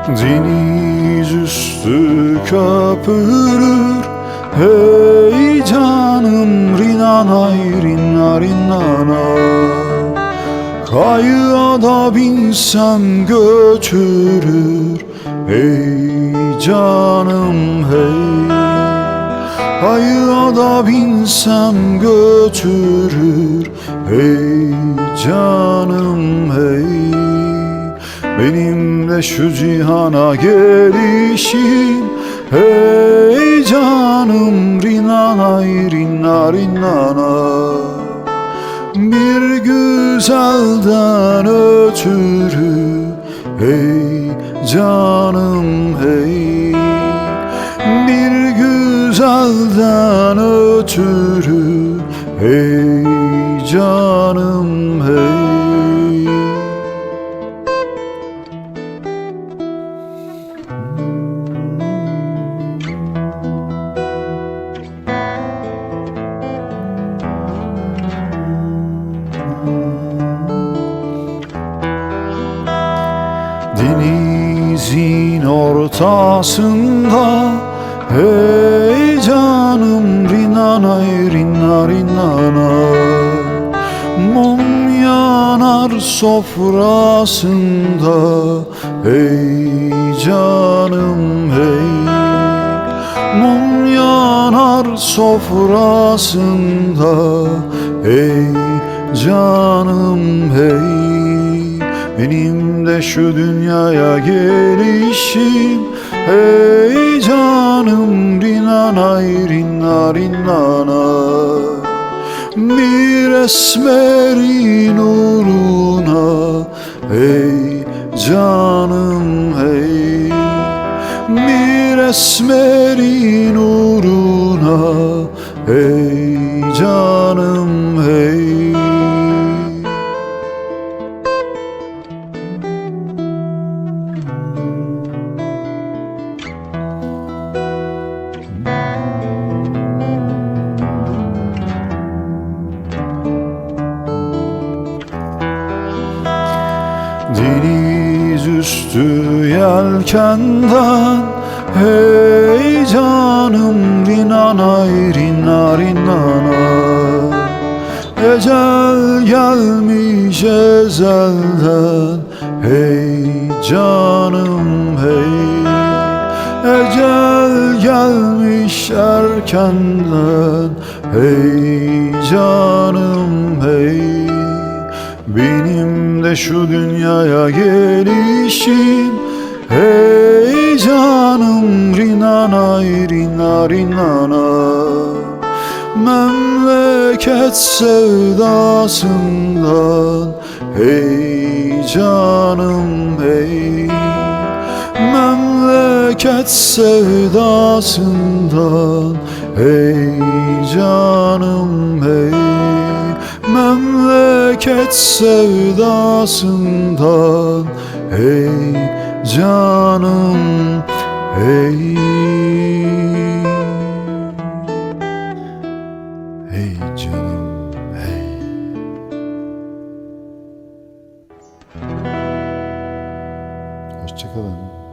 Deniz üstü köpürür, hey canım rinanay rinna rinnana. Kayığa da binsem götürür, hey canım hey. Kayığa da binsem götürür, hey canım hey. Benim de şu cihana gelişim, hey canım rinanay rinna rinnana. Bir güzelden ötürü, hey canım hey. Bir güzelden ötürü, hey canım hey. Denizin ortasında, hey canım rinanay rinna rinnana. Mum yanar sofrasında, hey canım hey. Mum yanar sofrasında, hey canım hey. Benim de şu dünyaya gelişim, hey canım rinanay rinna rinnana. Bir esmerin uğruna, hey canım hey. Bir esmerin uğruna, hey canım hey. Deniz üstü yelkenden, hey canım rinanay rinna rinnana. Ecel gelmiş ezelden, hey canım hey. Ecel gelmiş erkenden, hey canım hey. Benim de şu dünyaya gelişim, hey canım rinanay rinna rinnana. Memleket sevdasından, hey canım hey. Memleket sevdasından, hey canım hey. Memleket sevdasından, hey canım hey. Hey canım hey. Hoşça kalın.